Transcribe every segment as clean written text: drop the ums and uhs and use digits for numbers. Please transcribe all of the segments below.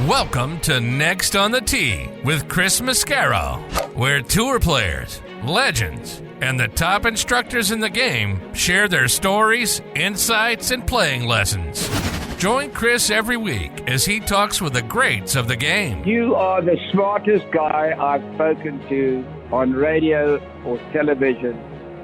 Welcome to Next on the Tee with Chris Mascaro, where tour players, legends, and the top instructors in the game share their stories, insights, and playing lessons. Join Chris every week as he talks with the greats of the game. You are the smartest guy I've spoken to on radio or television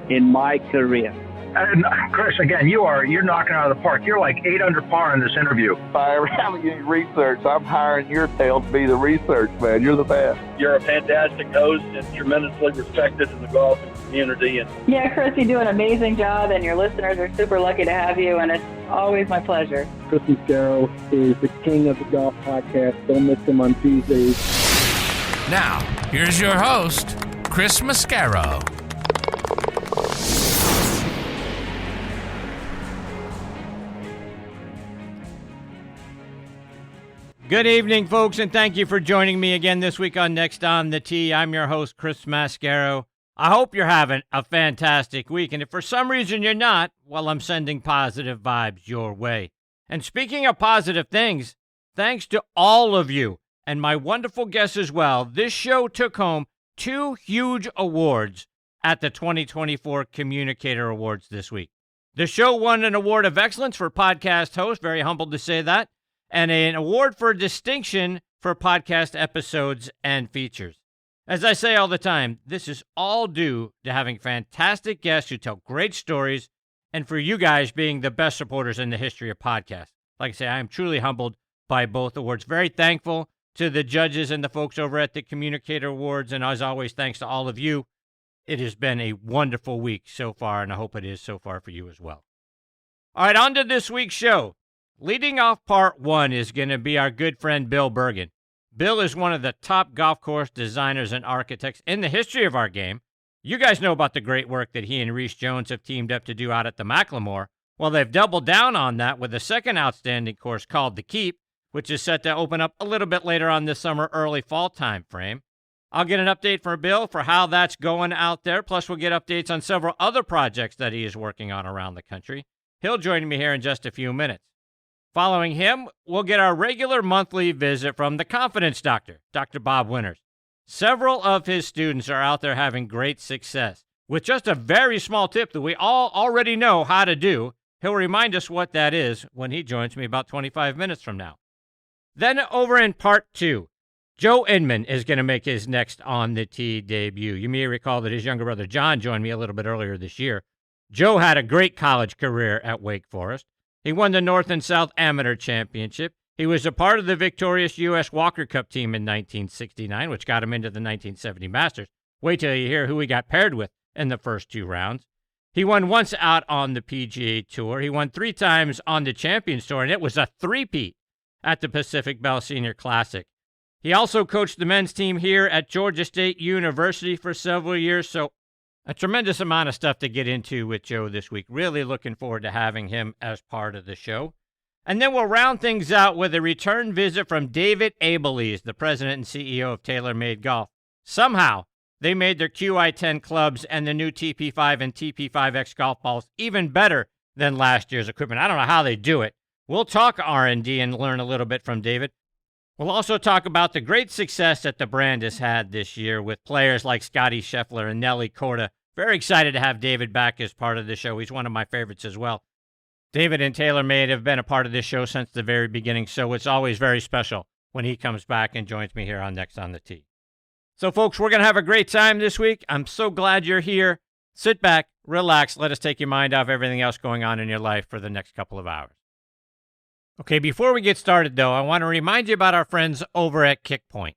in my career. And Chris, again, you're knocking out of the park. You're like 8 under par in this interview. If I ever have any research, I'm hiring your tail to be the research man. You're the best. You're a fantastic host and tremendously respected in the golf community. Yeah, Chris, you do an amazing job, and your listeners are super lucky to have you, and it's always my pleasure. Chris Mascaro is the king of the golf podcast. Don't miss him on Tuesdays. Now, here's your host, Chris Mascaro. Good evening, folks, and thank you for joining me again this week on Next on the Tee. I'm your host, Chris Mascaro. I hope you're having a fantastic week, and if for some reason you're not, well, I'm sending positive vibes your way. And speaking of positive things, thanks to all of you and my wonderful guests as well, this show took home 2 huge awards at the 2024 Communicator Awards this week. The show won an Award of Excellence for Podcast Host, very humbled to say that, and an award for distinction for podcast episodes and features. As I say all the time, this is all due to having fantastic guests who tell great stories and for you guys being the best supporters in the history of podcasts. Like I say, I am truly humbled by both awards. Very thankful to the judges and the folks over at the Communicator Awards, and as always, thanks to all of you. It has been a wonderful week so far, and I hope it is so far for you as well. All right, on to this week's show. Leading off part 1 is going to be our good friend Bill Bergin. Bill is one of the top golf course designers and architects in the history of our game. You guys know about the great work that he and Rees Jones have teamed up to do out at the McLemore. Well, they've doubled down on that with a second outstanding course called The Keep, which is set to open up a little bit later on this summer, early fall time frame. I'll get an update from Bill for how that's going out there, plus we'll get updates on several other projects that he is working on around the country. He'll join me here in just a few minutes. Following him, we'll get our regular monthly visit from the Confidence Doctor, Dr. Bob Winters. Several of his students are out there having great success. With just a very small tip that we all already know how to do, he'll remind us what that is when he joins me about 25 minutes from now. Then over in part 2, Joe Inman is going to make his Next on the Tee debut. You may recall that his younger brother John joined me a little bit earlier this year. Joe had a great college career at Wake Forest. He won the North and South Amateur Championship. He was a part of the victorious U.S. Walker Cup team in 1969, which got him into the 1970 Masters. Wait till you hear who he got paired with in the first 2 rounds. He won once out on the PGA Tour. He won 3 times on the Champions Tour, and it was a three-peat at the Pacific Bell Senior Classic. He also coached the men's team here at Georgia State University for several years, so a tremendous amount of stuff to get into with Joe this week. Really looking forward to having him as part of the show. And then we'll round things out with a return visit from David Abelees, the president and CEO of TaylorMade Golf. Somehow, they made their QI-10 clubs and the new TP5 and TP5X golf balls even better than last year's equipment. I don't know how they do it. We'll talk R&D and learn a little bit from David. We'll also talk about the great success that the brand has had this year with players like Scotty Scheffler and Nelly Korda. Very excited to have David back as part of the show. He's one of my favorites as well. David and TaylorMade have been a part of this show since the very beginning, so it's always very special when he comes back and joins me here on Next on the Tee. So, folks, we're going to have a great time this week. I'm so glad you're here. Sit back, relax, let us take your mind off everything else going on in your life for the next couple of hours. Okay, before we get started, though, I want to remind you about our friends over at Kickpoint.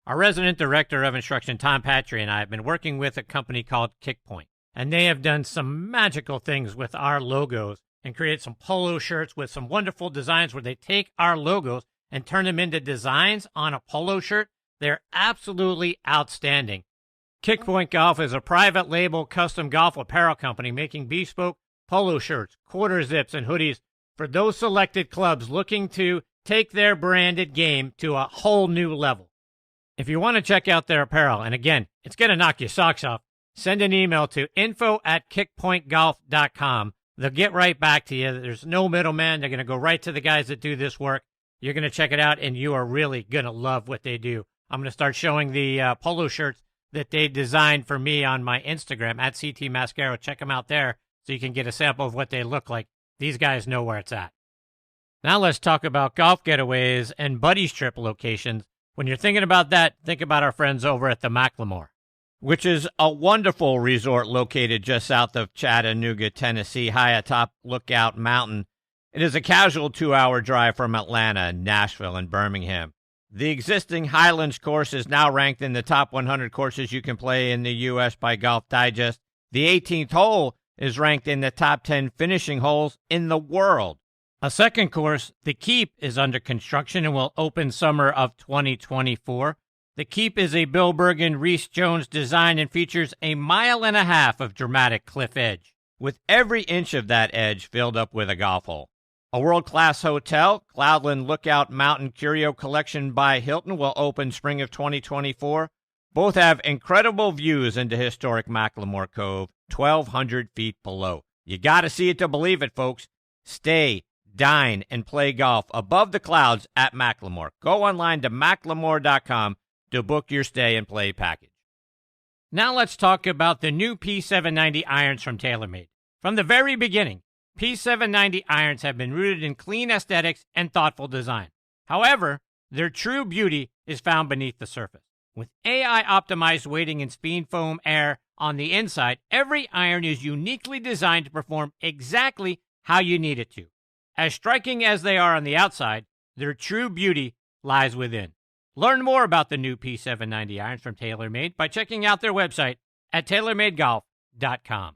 Our resident director of instruction, Tom Patry, and I have been working with a company called Kickpoint, and they have done some magical things with our logos and created some polo shirts with some wonderful designs where they take our logos and turn them into designs on a polo shirt. They're absolutely outstanding. Kickpoint Golf is a private label custom golf apparel company making bespoke polo shirts, quarter zips, and hoodies for those selected clubs looking to take their branded game to a whole new level. If you want to check out their apparel, and again, it's going to knock your socks off, send an email to info@kickpointgolf.com. They'll get right back to you. There's no middleman. They're going to go right to the guys that do this work. You're going to check it out, and you are really going to love what they do. I'm going to start showing the polo shirts that they designed for me on my Instagram, at CT Mascaro. Check them out there so you can get a sample of what they look like. These guys know where it's at. Now let's talk about golf getaways and buddies trip locations. When you're thinking about that, think about our friends over at the McLemore, which is a wonderful resort located just south of Chattanooga, Tennessee, high atop Lookout Mountain. It is a casual 2-hour drive from Atlanta, Nashville, and Birmingham. The existing Highlands course is now ranked in the top 100 courses you can play in the U.S. by Golf Digest. The 18th hole is ranked in the top 10 finishing holes in the world. A second course, The Keep, is under construction and will open summer of 2024. The Keep is a Bill Bergin, Rees Jones design and features a 1.5 miles of dramatic cliff edge, with every inch of that edge filled up with a golf hole. A world-class hotel, Cloudland Lookout Mountain Curio Collection by Hilton, will open spring of 2024. Both have incredible views into historic McLemore Cove, 1,200 feet below. You got to see it to believe it, folks. Stay, dine, and play golf above the clouds at McLemore. Go online to McLemore.com to book your stay and play package. Now let's talk about the new P790 irons from TaylorMade. From the very beginning, P790 irons have been rooted in clean aesthetics and thoughtful design. However, their true beauty is found beneath the surface. With AI-optimized weighting and speed foam air on the inside, every iron is uniquely designed to perform exactly how you need it to. As striking as they are on the outside, their true beauty lies within. Learn more about the new P790 irons from TaylorMade by checking out their website at TaylorMadeGolf.com.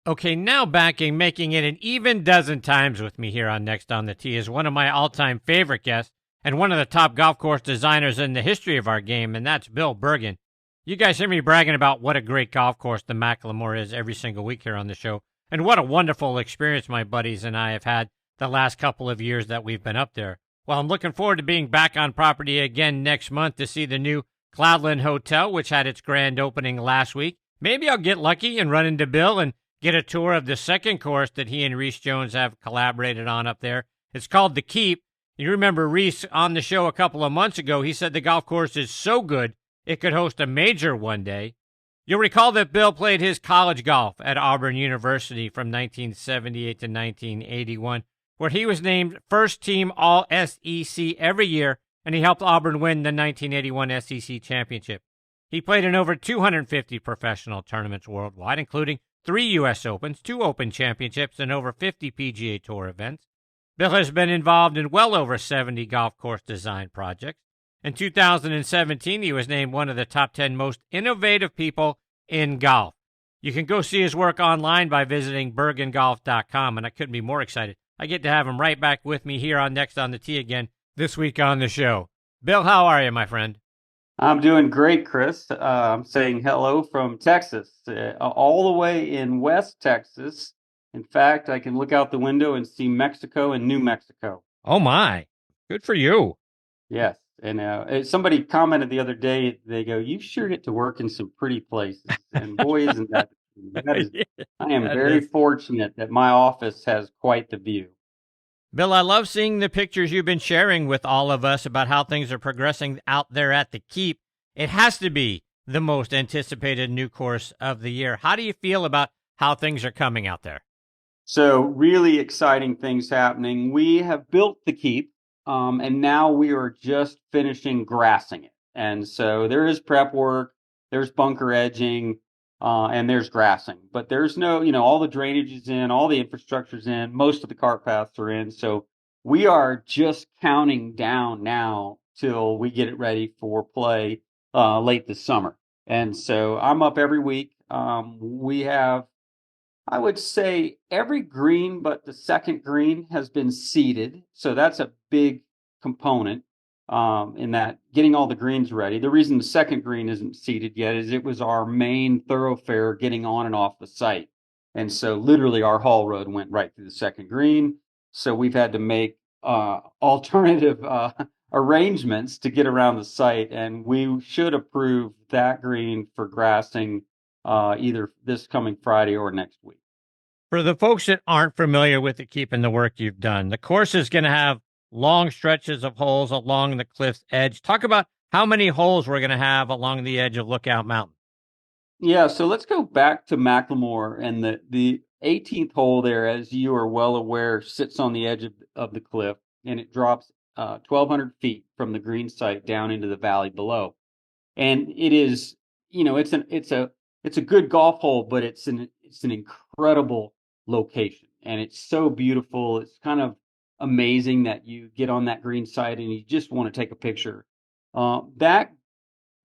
Okay, now backing, making it an even dozen times with me here on Next on the Tee is one of my all-time favorite guests and one of the top golf course designers in the history of our game, and that's Bill Bergin. You guys hear me bragging about what a great golf course the McLemore is every single week here on the show, and what a wonderful experience my buddies and I have had the last couple of years that we've been up there. Well, I'm looking forward to being back on property again next month to see the new Cloudland Hotel, which had its grand opening last week. Maybe I'll get lucky and run into Bill and get a tour of the second course that he and Rees Jones have collaborated on up there. It's called The Keep. You remember Rees on the show a couple of months ago, he said the golf course is so good it could host a major one day. You'll recall that Bill played his college golf at Auburn University from 1978 to 1981, where he was named first team All-SEC every year, and he helped Auburn win the 1981 SEC championship. He played in over 250 professional tournaments worldwide, including 3 U.S. Opens, 2 Open Championships, and over 50 PGA Tour events. Bill has been involved in well over 70 golf course design projects. In 2017, he was named one of the top 10 most innovative people in golf. You can go see his work online by visiting bergingolf.com, and I couldn't be more excited. I get to have him right back with me here on Next on the Tee again this week on the show. Bill, how are you, my friend? I'm doing great, Chris. I'm saying hello from Texas, all the way in West Texas. In fact, I can look out the window and see Mexico and New Mexico. Oh, my. Good for you. Yes. And somebody commented the other day, they go, you sure get to work in some pretty places. And boy, isn't that is, I am very fortunate that my office has quite the view. Bill, I love seeing the pictures you've been sharing with all of us about how things are progressing out there at the Keep. It has to be the most anticipated new course of the year. How do you feel about how things are coming out there? So really exciting things happening. We have built the Keep, and now we are just finishing grassing it. And so there is prep work, there's bunker edging, and there's grassing. But there's no, all the drainage is in, all the infrastructure's in, most of the cart paths are in. So we are just counting down now till we get it ready for play late this summer. And so I'm up every week. We have, I would say, every green but the second green has been seeded. So that's a big component in that getting all the greens ready. The reason the second green isn't seeded yet is it was our main thoroughfare getting on and off the site. And so literally our haul road went right through the second green. So we've had to make alternative arrangements to get around the site. And we should approve that green for grassing either this coming Friday or next week. For the folks that aren't familiar with the Keep and the work you've done, the course is going to have long stretches of holes along the cliff's edge. Talk about how many holes we're going to have along the edge of Lookout Mountain. Yeah, so let's go back to McLemore, and the 18th hole there, as you are well aware, sits on the edge of the cliff, and it drops 1,200 feet from the green site down into the valley below. And it is, it's a good golf hole, but it's an incredible location, and it's so beautiful. It's kind of amazing that you get on that green site and you just want to take a picture. That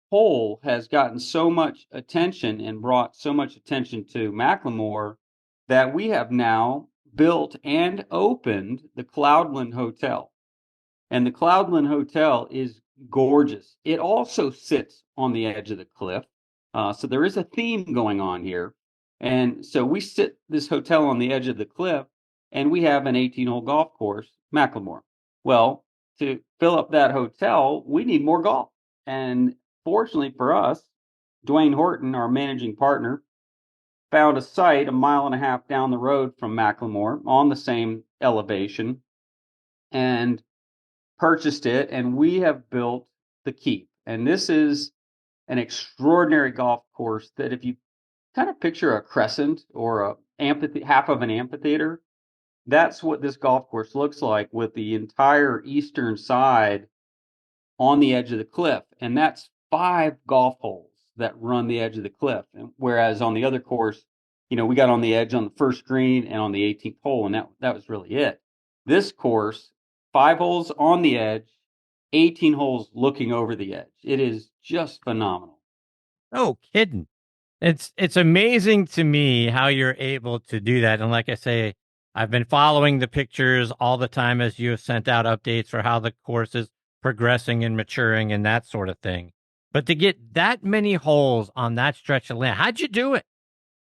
hole has gotten so much attention and brought so much attention to McLemore that we have now built and opened the Cloudland Hotel. And the Cloudland Hotel is gorgeous. It also sits on the edge of the cliff. So there is a theme going on here. And so we sit this hotel on the edge of the cliff, and we have an 18-hole golf course, McLemore. Well, to fill up that hotel, we need more golf. And fortunately for us, Dwayne Horton, our managing partner, found a site a mile and a half down the road from McLemore on the same elevation and purchased it, and we have built the Keep. And this is an extraordinary golf course that, if you kind of picture a crescent or half of an amphitheater, that's what this golf course looks like, with the entire eastern side on the edge of the cliff. And that's 5 golf holes that run the edge of the cliff. And whereas on the other course, we got on the edge on the first green and on the 18th hole, and that was really it. This course, 5 holes on the edge, 18 holes looking over the edge. It is just phenomenal. No kidding. It's amazing to me how you're able to do that. And like I say, I've been following the pictures all the time as you have sent out updates for how the course is progressing and maturing and that sort of thing. But to get that many holes on that stretch of land, how'd you do it?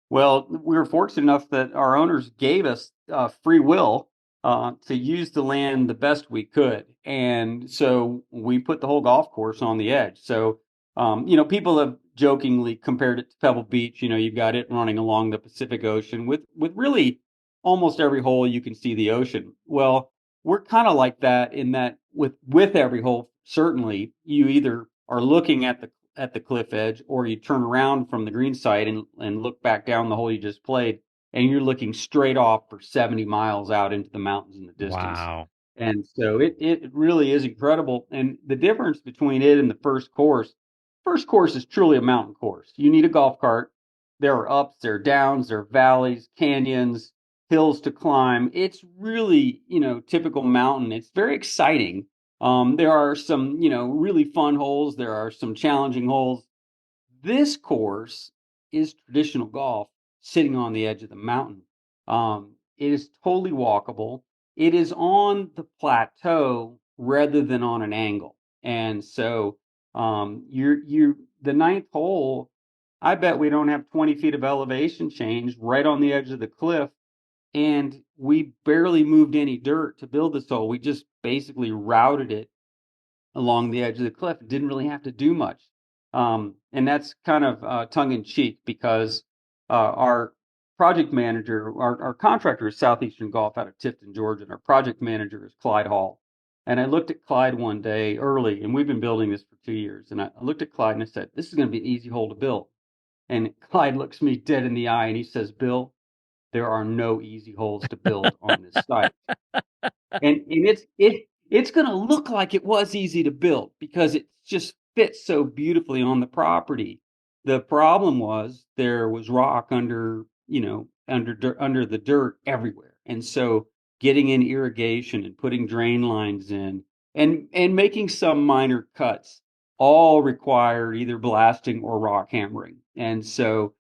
Well, we were fortunate enough that our owners gave us free will to use the land the best we could. And so we put the whole golf course on the edge. So, people have jokingly compared it to Pebble Beach. You've got it running along the Pacific Ocean with really almost every hole you can see the ocean. Well, we're kind of like that in that with every hole, certainly you either are looking at the cliff edge, or you turn around from the green side and look back down the hole you just played, and you're looking straight off for 70 miles out into the mountains in the distance. Wow. And so it really is incredible. And the difference between it and the first course is truly a mountain course. You need a golf cart. There are ups, there are downs, there are valleys, canyons, hills to climb. It's really, typical mountain. It's very exciting. There are some, really fun holes. There are some challenging holes. This course is traditional golf sitting on the edge of the mountain. It is totally walkable. It is on the plateau rather than on an angle. And so the 9th hole, I bet we don't have 20 feet of elevation change right on the edge of the cliff. And we barely moved any dirt to build this hole. We just basically routed it along the edge of the cliff. It didn't really have to do much. And that's kind of tongue in cheek, because our project manager, our contractor is Southeastern Golf out of Tifton, Georgia, and our project manager is Clyde Hall. And I looked at Clyde one day early, and we've been building this for 2 years. And I looked at Clyde and I said, "This is going to be an easy hole to build." And Clyde looks me dead in the eye and he says, "Bill, there are no easy holes to build on this site." And it's going to look like it was easy to build because it just fits so beautifully on the property. The problem was there was rock under the dirt everywhere. And so getting in irrigation and putting drain lines in and making some minor cuts all required either blasting or rock hammering. And so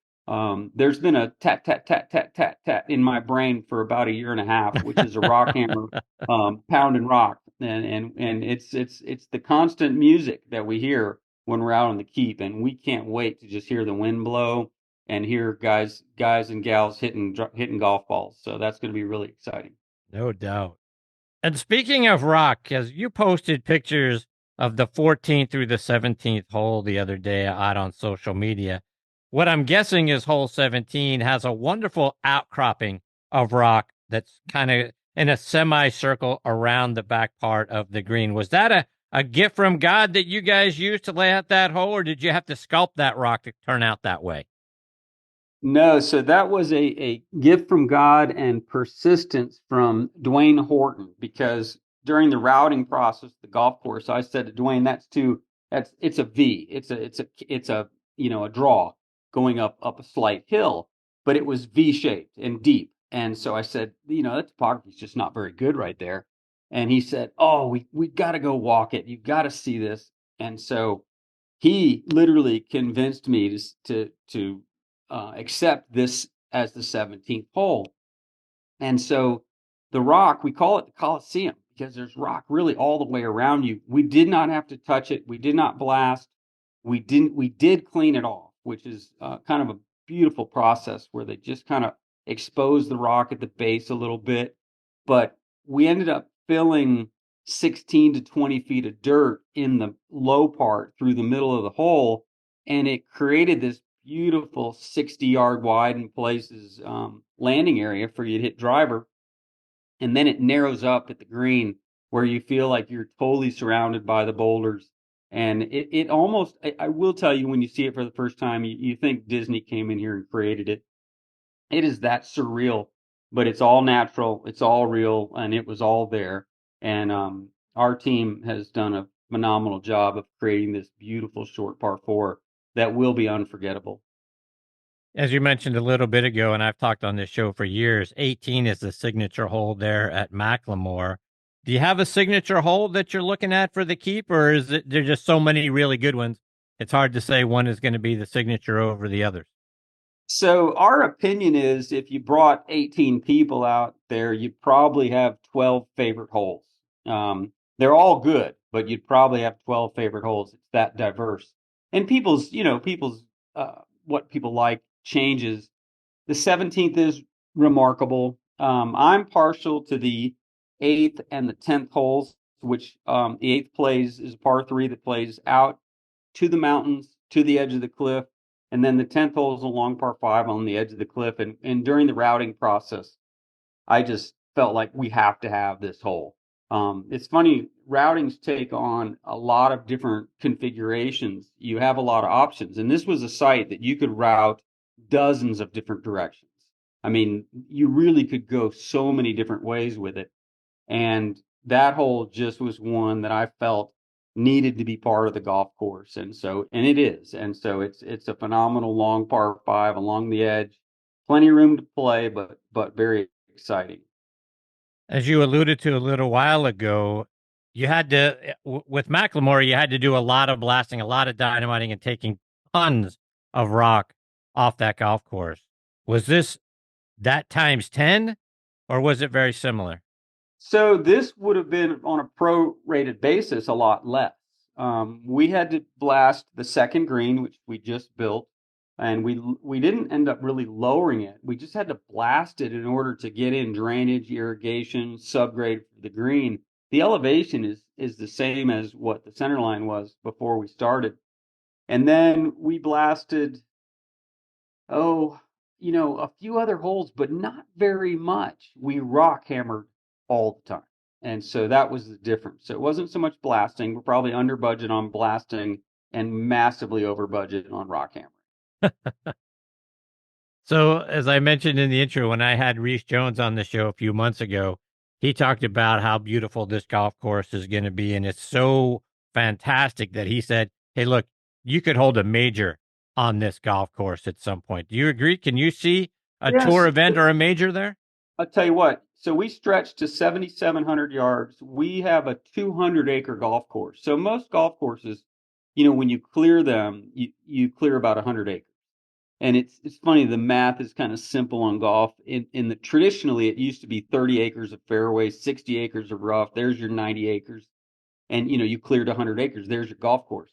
there's been a tat, tat, tat, tat, tat, tat in my brain for about a year and a half, which is a rock hammer pounding rock. And it's the constant music that we hear when we're out on the Keep. And we can't wait to just hear the wind blow and hear guys and gals hitting golf balls. So that's going to be really exciting. No doubt. And speaking of rock, as you posted pictures of the 14th through the 17th hole the other day out on social media, what I'm guessing is hole 17 has a wonderful outcropping of rock that's kind of in a semicircle around the back part of the green. Was that a gift from God that you guys used to lay out that hole, or did you have to sculpt that rock to turn out that way? No, so that was a gift from God and persistence from Dwayne Horton, because during the routing process, the golf course, I said to Dwayne, it's a V. It's a a draw going up a slight hill, but it was V shaped and deep. And so I said, that topography is just not very good right there. And he said, "Oh, we got to go walk it. You got to see this." And so he literally convinced me to accept this as the 17th hole. And so the rock, we call it the Coliseum because there's rock really all the way around you. We did not have to touch it. We did not blast. We did clean it off, which is kind of a beautiful process where they just kind of expose the rock at the base a little bit. But we ended up filling 16 to 20 feet of dirt in the low part through the middle of the hole. And it created this beautiful 60-yard wide in places landing area for you to hit driver. And then it narrows up at the green where you feel like you're totally surrounded by the boulders. And it almost, I will tell you, when you see it for the first time, you think Disney came in here and created it. It is that surreal, but it's all natural, it's all real, and it was all there. And our team has done a phenomenal job of creating this beautiful short par four that will be unforgettable. As you mentioned a little bit ago, and I've talked on this show for years, 18 is the signature hole there at McLemore. Do you have a signature hole that you're looking at for the keep, or is it there's just so many really good ones? It's hard to say one is going to be the signature over the others. So our opinion is if you brought 18 people out there, you'd probably have 12 favorite holes. They're all good, but you'd probably have 12 favorite holes. It's that diverse. And people's what people like changes. The 17th is remarkable. I'm partial to the 8th and the 10th holes, which the 8th is a par 3 that plays out to the mountains, to the edge of the cliff. And then the 10th hole is a long par 5 on the edge of the cliff. And during the routing process, I just felt like we have to have this hole. It's funny, routings take on a lot of different configurations. You have a lot of options. And this was a site that you could route dozens of different directions. I mean, you really could go so many different ways with it. And that hole just was one that I felt needed to be part of the golf course. And it is. And so it's a phenomenal long par 5 along the edge. Plenty of room to play, but very exciting. As you alluded to a little while ago, you had to, with McLemore, you had to do a lot of blasting, a lot of dynamiting, and taking tons of rock off that golf course. Was this that times 10, or was it very similar? So this would have been on a prorated basis a lot less. We had to blast the second green, which we just built, and we didn't end up really lowering it. We just had to blast it in order to get in drainage, irrigation, subgrade for the green. The elevation is the same as what the center line was before we started. And then we blasted, a few other holes, but not very much. We rock hammered all the time. And so that was the difference. So it wasn't so much blasting. We're probably under budget on blasting and massively over budget on rock hammering. So, as I mentioned in the intro, when I had Rees Jones on the show a few months ago, he talked about how beautiful this golf course is going to be. And it's so fantastic that he said, hey, look, you could hold a major on this golf course at some point. Do you agree? Can you see a tour event or a major there? I'll tell you what. So we stretch to 7,700 yards. We have a 200-acre golf course. So most golf courses, when you clear them, you clear about 100 acres. And it's funny, the math is kind of simple on golf. Traditionally, it used to be 30 acres of fairway, 60 acres of rough. There's your 90 acres. And, you cleared 100 acres. There's your golf course.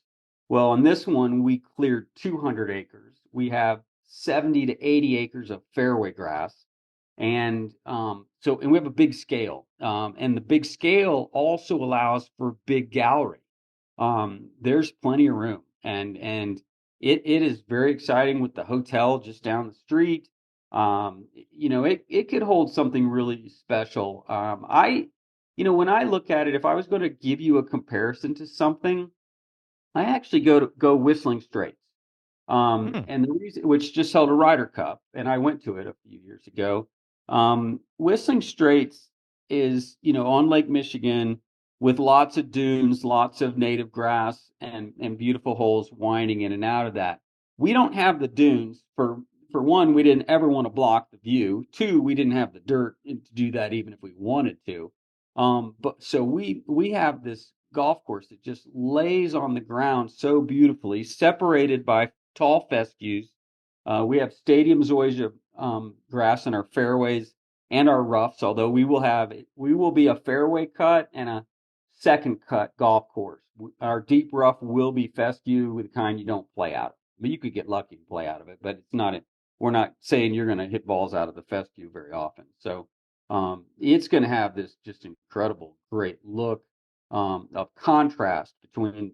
Well, on this one, we cleared 200 acres. We have 70 to 80 acres of fairway grass. And we have a big scale. And the big scale also allows for big gallery. There's plenty of room. And it is very exciting with the hotel just down the street. it could hold something really special. When I look at it, if I was going to give you a comparison to something, I actually go Whistling Straits. And the reason, which just held a Ryder Cup, and I went to it a few years ago. Whistling Straits is, on Lake Michigan with lots of dunes, lots of native grass, and beautiful holes winding in and out of that. We don't have the dunes. For one, we didn't ever want to block the view. Two, we didn't have the dirt to do that even if we wanted to. But so we have this golf course that just lays on the ground so beautifully, separated by tall fescues. We have stadium zoysia grass in our fairways and our roughs, although we will be a fairway cut and a second cut golf course. Our deep rough will be fescue, with the kind you don't play out of. But you could get lucky and play out of it, but we're not saying you're going to hit balls out of the fescue very often. So it's going to have this just incredible, great look of contrast between,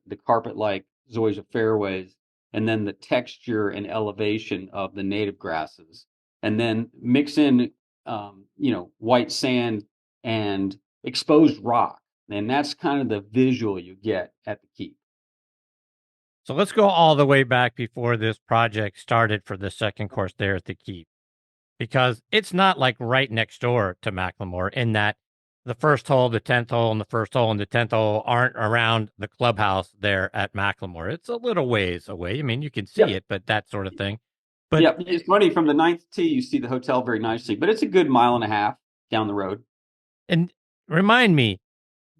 the carpet-like zoysia fairways and then the texture and elevation of the native grasses, and then mix in, white sand and exposed rock. And that's kind of the visual you get at the Keep. So let's go all the way back before this project started for the second course there at the Keep, because it's not like right next door to McLemore in that the first hole, the 10th hole, and the first hole and the 10th hole aren't around the clubhouse there at McLemore. It's a little ways away. I mean, you can see it, but that sort of thing. But it's funny, from the 9th tee, you see the hotel very nicely, but it's a good mile and a half down the road. And remind me,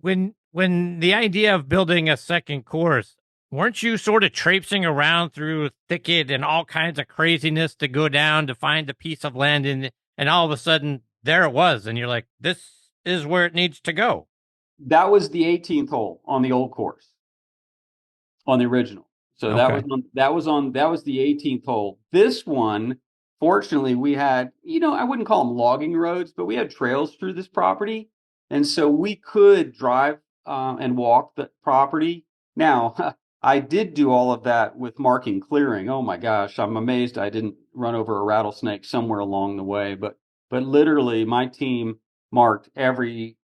when the idea of building a second course, weren't you sort of traipsing around through thicket and all kinds of craziness to go down to find a piece of land, and all of a sudden there it was, and you're like, this is where it needs to go? That was the 18th hole on the old course, on the original. So that was the 18th hole. This one, fortunately, we had, I wouldn't call them logging roads, but we had trails through this property, and so we could drive and walk the property. Now, I did do all of that with marking clearing. Oh my gosh, I'm amazed I didn't run over a rattlesnake somewhere along the way. But literally, my team marked every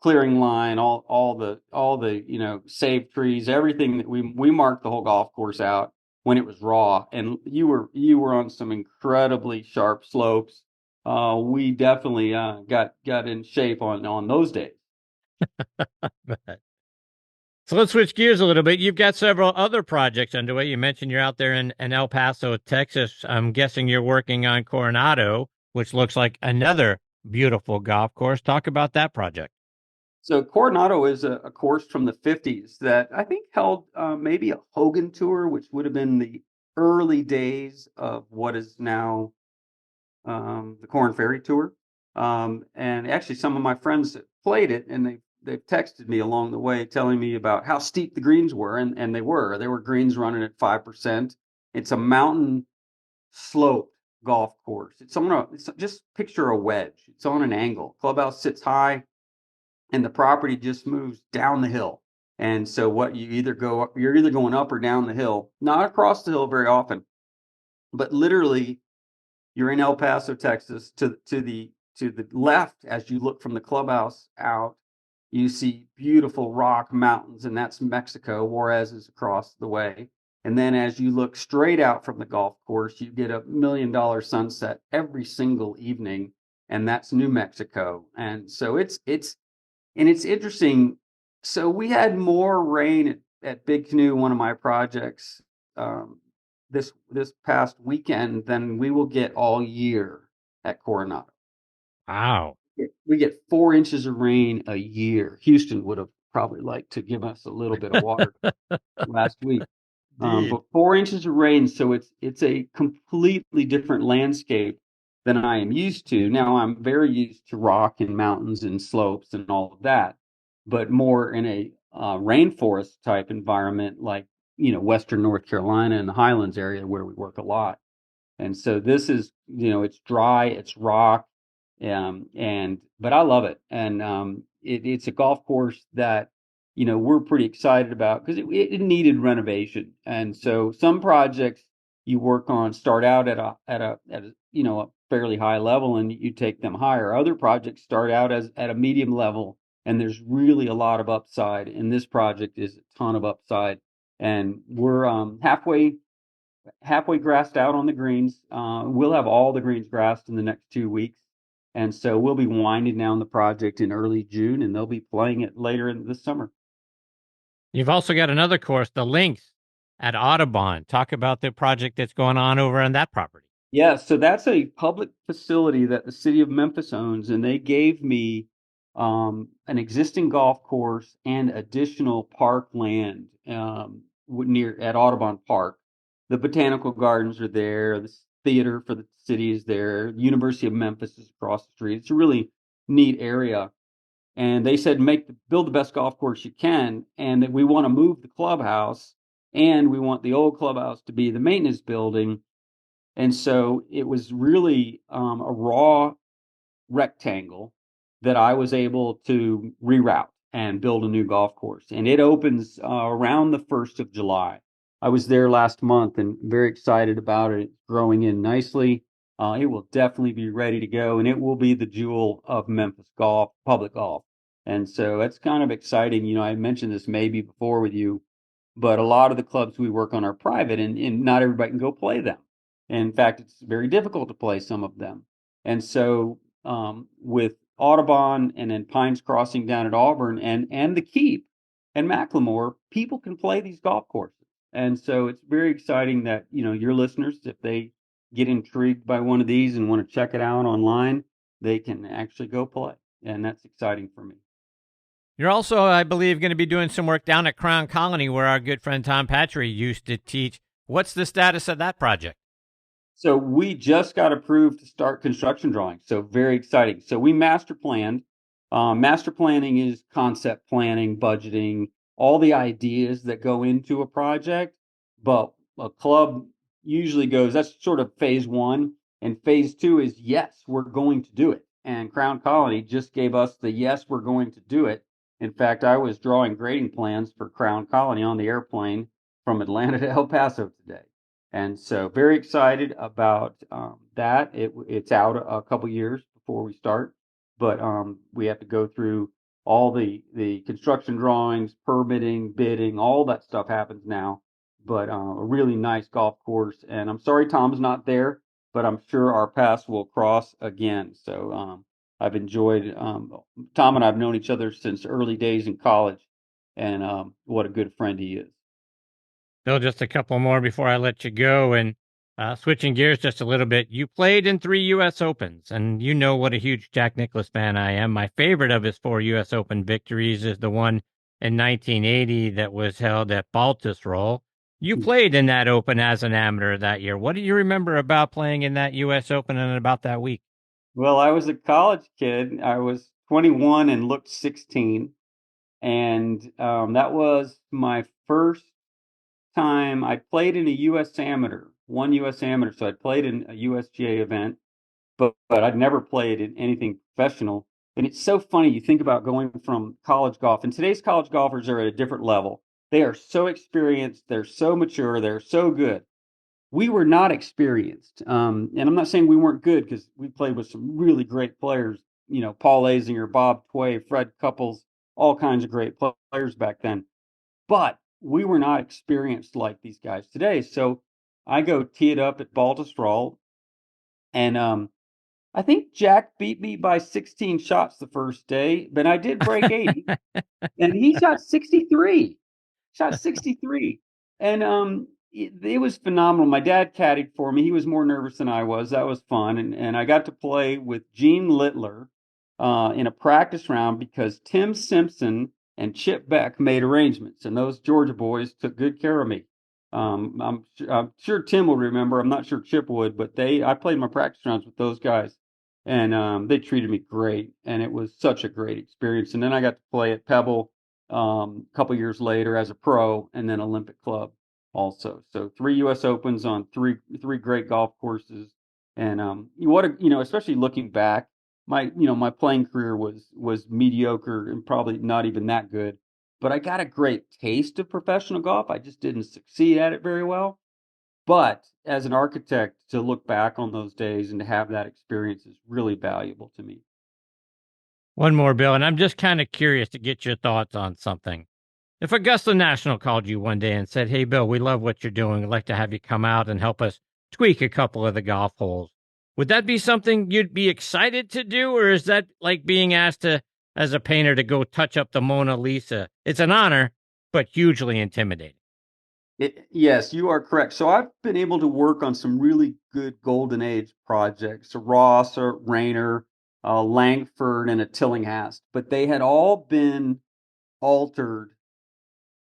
clearing line, all the saved trees, everything that we marked the whole golf course out when it was raw. And you were on some incredibly sharp slopes. We definitely got in shape on those days. So let's switch gears a little bit. You've got several other projects underway. You mentioned you're out there in El Paso, Texas. I'm guessing you're working on Coronado, which looks like another beautiful golf course. Talk about that project. So Coronado is a course from the 50s that I think held maybe a Hogan Tour, which would have been the early days of what is now the Corn Ferry Tour. And actually, some of my friends played it, and they've texted me along the way telling me about how steep the greens were, and they were greens running at 5%. It's a mountain slope golf course. It's just picture a wedge. It's on an angle. Clubhouse sits high, and the property just moves down the hill. And so you're either going up or down the hill, not across the hill very often, but literally you're in El Paso, Texas. To the left, as you look from the clubhouse out, you see beautiful rock mountains, and that's Mexico. Juarez is across the way. And then as you look straight out from the golf course, you get $1 million sunset every single evening, and that's New Mexico. And so it's interesting. So we had more rain at Big Canoe, one of my projects, this past weekend than we will get all year at Coronado. Wow. We get 4 inches of rain a year. Houston would have probably liked to give us a little bit of water last week. But 4 inches of rain, so it's a completely different landscape than I am used to. Now, I'm very used to rock and mountains and slopes and all of that, but more in a rainforest type environment like, Western North Carolina and the Highlands area where we work a lot. And so this is, it's dry, it's rock, but I love it. And it's a golf course that, we're pretty excited about because it needed renovation. And so some projects you start out at a a fairly high level, and you take them higher. Other projects start out at a medium level, and there's really a lot of upside. And this project is a ton of upside, and we're halfway grassed out on the greens. We'll have all the greens grassed in the next 2 weeks. And so we'll be winding down the project in early June, and they'll be playing it later in the summer. You've also got another course, the Links at Audubon. Talk about the project that's going on over on that property. Yeah, so that's a public facility that the city of Memphis owns, and they gave me an existing golf course and additional park land near at Audubon Park. The botanical gardens are there. The theater for the city is there. The University of Memphis is across the street. It's a really neat area. And they said, build the best golf course you can, and that we want to move the clubhouse, and we want the old clubhouse to be the maintenance building. And so it was really a raw rectangle that I was able to reroute and build a new golf course. And it opens around the 1st of July. I was there last month and very excited about it. It's growing in nicely. It will definitely be ready to go, and it will be the jewel of Memphis golf, public golf. And so it's kind of exciting. I mentioned this maybe before with you, but a lot of the clubs we work on are private, and not everybody can go play them. In fact, it's very difficult to play some of them. And so with Audubon and then Pines Crossing down at Auburn and the Keep and McLemore, people can play these golf courses. And so it's very exciting that, your listeners, if they get intrigued by one of these and want to check it out online, they can actually go play. And that's exciting for me. You're also, I believe, going to be doing some work down at Crown Colony where our good friend Tom Patry used to teach. What's the status of that project? So we just got approved to start construction drawings. So very exciting. So we master planned. Master planning is concept planning, budgeting, all the ideas that go into a project. But a club usually that's sort of phase one. And phase two is, yes, we're going to do it. And Crown Colony just gave us the yes, we're going to do it. In fact, I was drawing grading plans for Crown Colony on the airplane from Atlanta to El Paso today. And so very excited about that. It's out a couple years before we start, but we have to go through all the construction drawings, permitting, bidding, all that stuff happens now. But a really nice golf course. And I'm sorry Tom's not there, but I'm sure our paths will cross again. So I've enjoyed Tom and I've known each other since early days in college, and what a good friend he is. Bill, just a couple more before I let you go. And switching gears just a little bit, you played in 3 U.S. Opens, and you know what a huge Jack Nicklaus fan I am. My favorite of his 4 U.S. Open victories is the one in 1980 that was held at Baltusrol. You played in that Open as an amateur that year. What do you remember about playing in that U.S. Open and about that week? Well, I was a college kid. I was 21 and looked 16. And that was my first time I played in a U.S. Amateur, one U.S. Amateur. So I played in a USGA event, but I'd never played in anything professional. And it's so funny. You think about going from college golf, and today's college golfers are at a different level. They are so experienced. They're so mature. They're so good. We were not experienced. And I'm not saying we weren't good, because we played with some really great players, Paul Azinger, Bob Tway, Fred Couples, all kinds of great players back then. But we were not experienced like these guys today. So I go tee it up at Baltusrol, and I think Jack beat me by 16 shots the first day, but I did break 80, and he shot 63. And it was phenomenal. My dad caddied for me. He was more nervous than I was. That was fun. And I got to play with Gene Littler in a practice round because Tim Simpson and Chip Beck made arrangements, and those Georgia boys took good care of me. I'm sure Tim will remember. I'm not sure Chip would, but I played my practice rounds with those guys, and they treated me great, and it was such a great experience. And then I got to play at Pebble a couple years later as a pro, and then Olympic Club also. So 3 U.S. Opens on three great golf courses, and especially looking back, my playing career was mediocre and probably not even that good, but I got a great taste of professional golf. I just didn't succeed at it very well. But as an architect, to look back on those days and to have that experience is really valuable to me. One more, Bill, and I'm just kind of curious to get your thoughts on something. If Augusta National called you one day and said, "Hey, Bill, we love what you're doing. We'd like to have you come out and help us tweak a couple of the golf holes," would that be something you'd be excited to do, or is that like being asked to, as a painter, to go touch up the Mona Lisa? It's an honor, but hugely intimidating. Yes, you are correct. So I've been able to work on some really good golden age projects, a Ross, a Rayner, a Langford, and a Tillinghast, but they had all been altered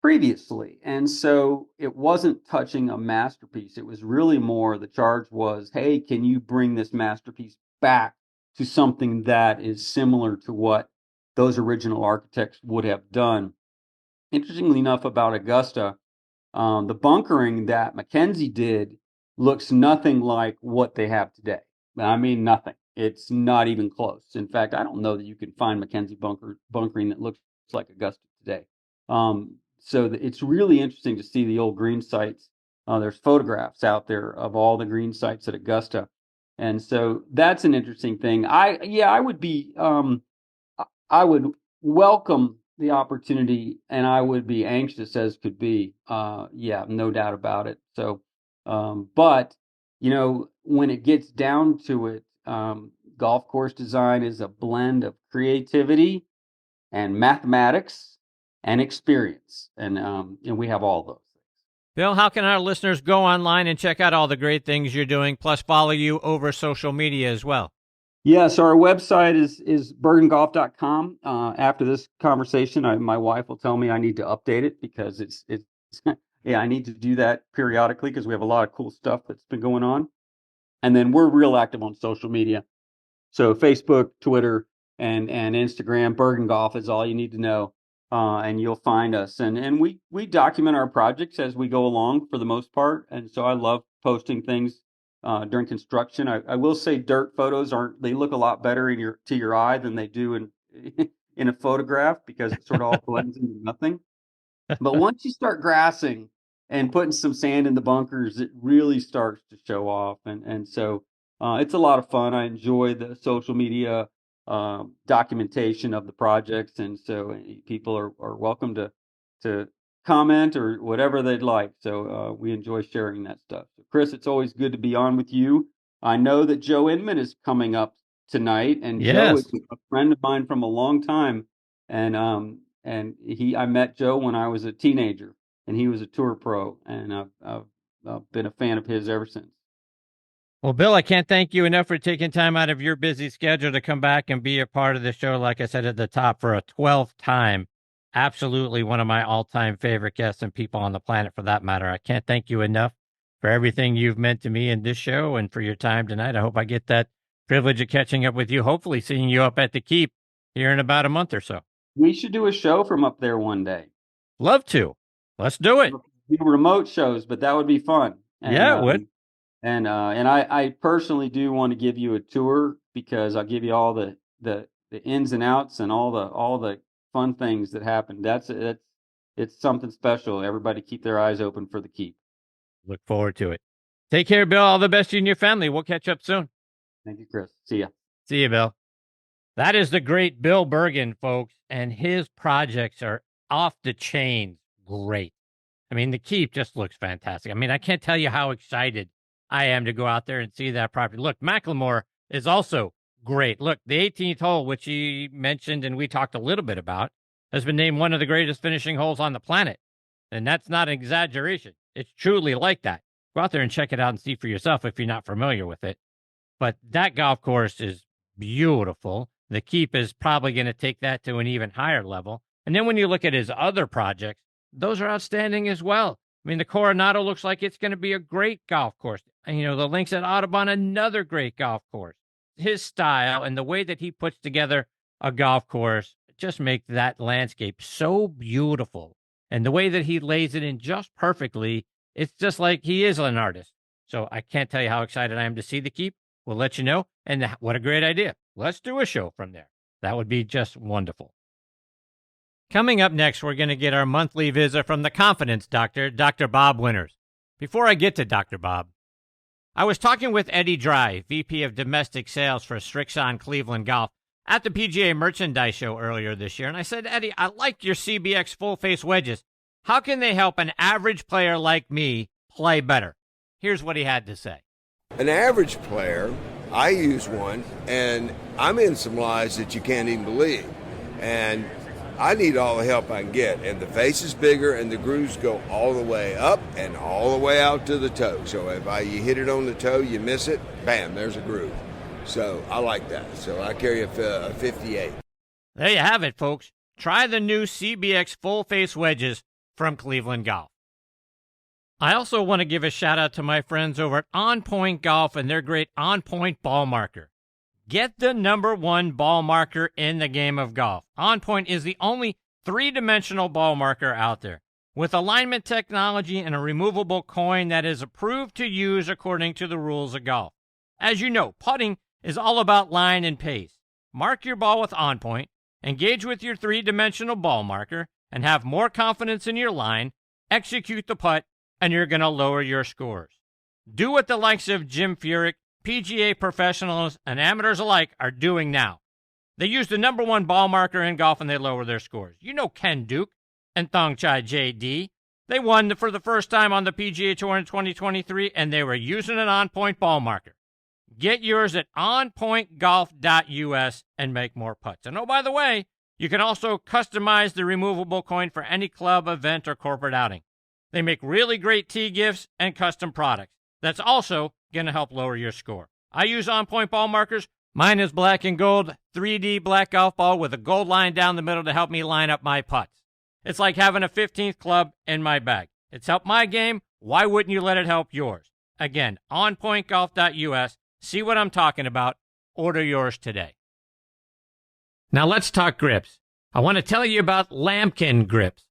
previously. And so it wasn't touching a masterpiece. It was really more the charge was, hey, can you bring this masterpiece back to something that is similar to what those original architects would have done? Interestingly enough, about Augusta, the bunkering that Mackenzie did looks nothing like what they have today. I mean, nothing. It's not even close. In fact, I don't know that you can find Mackenzie bunkering that looks like Augusta today. So it's really interesting to see the old green sites. There's photographs out there of all the green sites at Augusta, and so that's an interesting thing. I would be I would welcome the opportunity, and I would be anxious as could be. Yeah, no doubt about it. So, but when it gets down to it, golf course design is a blend of creativity and mathematics and experience, and we have all those. Bill, how can our listeners go online and check out all the great things you're doing, plus follow you over social media as well? Yeah, so our website is bergingolf.com. After this conversation, my wife will tell me I need to update it because it's yeah, I need to do that periodically because we have a lot of cool stuff that's been going on. And then we're real active on social media. So Facebook, Twitter, and Instagram. Bergin Golf is all you need to know. And you'll find us. And we document our projects as we go along for the most part. And so I love posting things during construction. I will say dirt photos they look a lot better to your eye than they do in in a photograph because it sort of all blends into nothing. But once you start grassing and putting some sand in the bunkers, it really starts to show off. And so it's a lot of fun. I enjoy the social media documentation of the projects, and so people are welcome to comment or whatever they'd like. So we enjoy sharing that stuff. So Chris, it's always good to be on with you. I know that Joe Inman is coming up tonight, and Yes. Joe is a friend of mine from a long time, and I met Joe when I was a teenager, and he was a tour pro, and I've been a fan of his ever since. Well, Bill, I can't thank you enough for taking time out of your busy schedule to come back and be a part of the show. Like I said at the top, for a 12th time, absolutely one of my all-time favorite guests and people on the planet for that matter. I can't thank you enough for everything you've meant to me in this show and for your time tonight. I hope I get that privilege of catching up with you, hopefully seeing you up at the Keep here in about a month or so. We should do a show from up there one day. Love to. Let's do it. Do remote shows, but that would be fun. And, yeah, it would. And I personally do want to give you a tour because I'll give you all the ins and outs and all the fun things that happen. It's something special. Everybody keep their eyes open for the Keep. Look forward to it. Take care, Bill. All the best to you and your family. We'll catch up soon. Thank you, Chris. See ya. See you, Bill. That is the great Bill Bergin, folks, and his projects are off the chain great. I mean, the Keep just looks fantastic. I mean, I can't tell you how excited I am to go out there and see that property. Look, McLemore is also great. Look, the 18th hole, which he mentioned and we talked a little bit about, has been named one of the greatest finishing holes on the planet. And that's not an exaggeration. It's truly like that. Go out there and check it out and see for yourself if you're not familiar with it. But that golf course is beautiful. The Keep is probably going to take that to an even higher level. And then when you look at his other projects, those are outstanding as well. I mean, the Coronado looks like it's going to be a great golf course. And, the links at Audubon, another great golf course. His style and the way that he puts together a golf course just make that landscape so beautiful. And the way that he lays it in just perfectly, it's just like he is an artist. So I can't tell you how excited I am to see the Keep. We'll let you know. And what a great idea. Let's do a show from there. That would be just wonderful. Coming up next, we're going to get our monthly visit from the Confidence Doctor, Dr. Bob Winters. Before I get to Dr. Bob, I was talking with Eddie Dry, VP of Domestic Sales for Strixon Cleveland Golf, at the PGA Merchandise Show earlier this year, and I said, Eddie, I like your CBX full-face wedges. How can they help an average player like me play better? Here's what he had to say. An average player, I use one, and I'm in some lies that you can't even believe. And I need all the help I can get. And the face is bigger, and the grooves go all the way up and all the way out to the toe. So if you hit it on the toe, you miss it, bam, there's a groove. So I like that. So I carry a 58. There you have it, folks. Try the new CBX full-face wedges from Cleveland Golf. I also want to give a shout-out to my friends over at On Point Golf and their great On Point ball marker. Get the #1 ball marker in the game of golf. On Point is the only three-dimensional ball marker out there, with alignment technology and a removable coin that is approved to use according to the rules of golf. As you know, putting is all about line and pace. Mark your ball with On Point, engage with your three-dimensional ball marker, and have more confidence in your line, execute the putt, and you're going to lower your scores. Do what the likes of Jim Furyk, PGA professionals, and amateurs alike are doing now. They use the #1 ball marker in golf and they lower their scores. You know Ken Duke and Thongchai JD. They won for the first time on the PGA Tour in 2023, and they were using an On Point ball marker. Get yours at onpointgolf.us and make more putts. And oh, by the way, you can also customize the removable coin for any club, event, or corporate outing. They make really great tee gifts and custom products. That's also going to help lower your score. I use On Point ball markers. Mine is black and gold, 3D black golf ball with a gold line down the middle to help me line up my putts. It's like having a 15th club in my bag. It's helped my game. Why wouldn't you let it help yours? Again, onpointgolf.us. See what I'm talking about. Order yours today. Now let's talk grips. I want to tell you about Lambkin grips.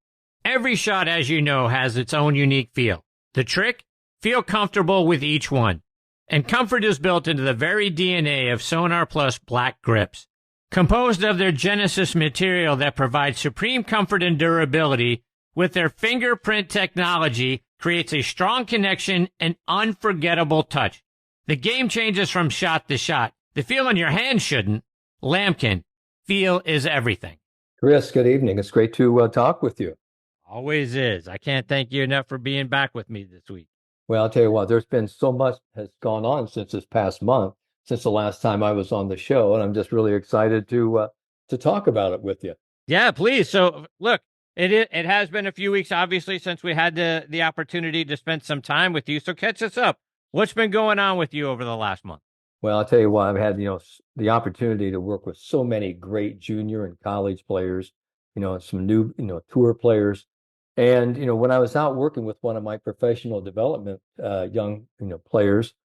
Every shot, as you know, has its own unique feel. The trick? Feel comfortable with each one. And comfort is built into the very DNA of Sonar Plus black grips. Composed of their Genesis material that provides supreme comfort and durability, with their fingerprint technology, creates a strong connection and unforgettable touch. The game changes from shot to shot. The feel in your hand shouldn't. Lambkin, feel is everything. Chris, good evening. It's great to talk with you. Always is. I can't thank you enough for being back with me this week. Well, I'll tell you what, there's been so much has gone on since this past month, since the last time I was on the show, and I'm just really excited to talk about it with you. Yeah, please. So, look, it has been a few weeks, obviously, since we had the opportunity to spend some time with you. So catch us up. What's been going on with you over the last month? Well, I'll tell you what, I've had, the opportunity to work with so many great junior and college players, some new, tour players. And, when I was out working with one of my professional development young, players,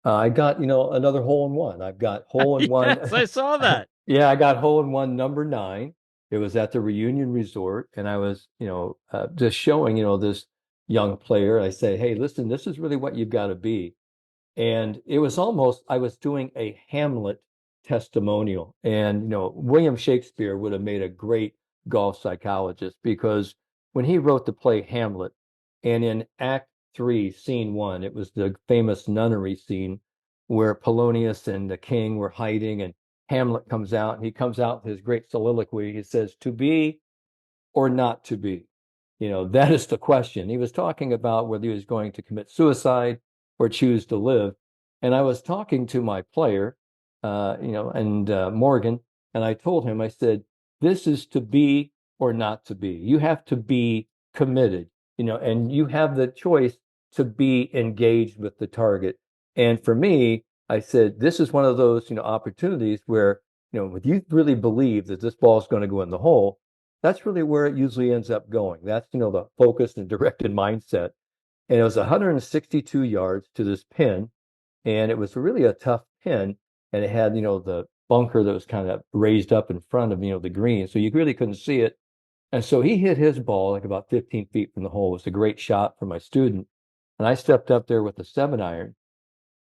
I got, another hole-in-one. I've got hole-in-one. Yes, I saw that. Yeah, I got hole-in-one number 9. It was at the Reunion Resort. And I was, just showing, this young player. I said, hey, listen, this is really what you've got to be. And it was almost, I was doing a Hamlet testimonial. And, William Shakespeare would have made a great golf psychologist, because when he wrote the play Hamlet, and in Act 3, Scene 1, it was the famous nunnery scene where Polonius and the king were hiding, and Hamlet comes out, and he comes out with his great soliloquy. He says, to be or not to be? That is the question. He was talking about whether he was going to commit suicide or choose to live. And I was talking to my player, Morgan, and I told him, I said, this is to be or not to be. You have to be committed, and you have the choice to be engaged with the target. And for me, I said, this is one of those, opportunities where, if you really believe that this ball is going to go in the hole, that's really where it usually ends up going. That's, the focused and directed mindset. And it was 162 yards to this pin. And it was really a tough pin. And it had, the bunker that was kind of raised up in front of, the green. So you really couldn't see it. And so he hit his ball like about 15 feet from the hole. It was a great shot for my student. And I stepped up there with a 7-iron.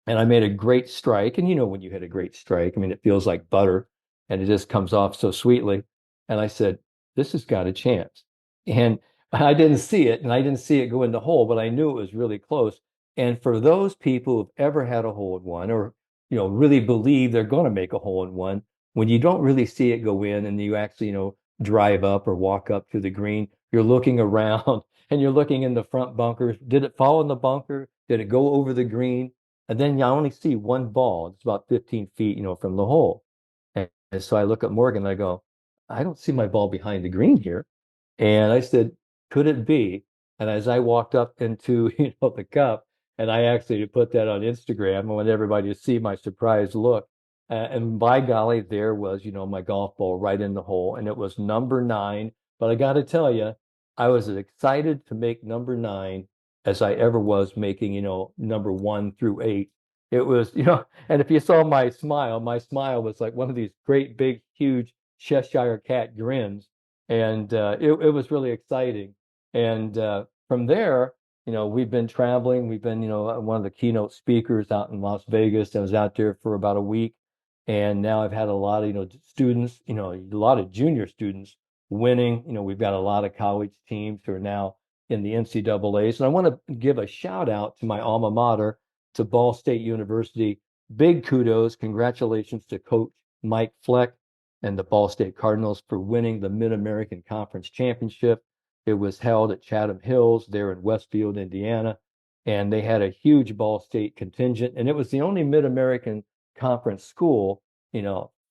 And I made a great strike. And when you hit a great strike, it feels like butter. And it just comes off so sweetly. And I said, this has got a chance. And I didn't see it. And I didn't see it go in the hole, but I knew it was really close. And for those people who've ever had a hole in one, or really believe they're going to make a hole in one, when you don't really see it go in and you actually drive up or walk up to the green, you're looking around and you're looking in the front bunkers. Did it fall in the bunker? Did it go over the green? And then you only see one ball. It's about 15 feet, from the hole. And so I look at Morgan and I go, I don't see my ball behind the green here. And I said, could it be? And as I walked up into, the cup, and I actually put that on Instagram, I want everybody to see my surprised look. And by golly, there was, my golf ball right in the hole, and it was number 9. But I got to tell you, I was as excited to make number 9 as I ever was making, number 1 through 8. It was, and if you saw my smile was like one of these great, big, huge Cheshire cat grins. And it was really exciting. And from there, we've been traveling. We've been, one of the keynote speakers out in Las Vegas. I was out there for about a week. And now I've had a lot of, students, a lot of junior students winning. We've got a lot of college teams who are now in the NCAAs. And I want to give a shout out to my alma mater, to Ball State University. Big kudos. Congratulations to Coach Mike Fleck and the Ball State Cardinals for winning the Mid-American Conference Championship. It was held at Chatham Hills there in Westfield, Indiana. And they had a huge Ball State contingent. And it was the only Mid-American Conference school,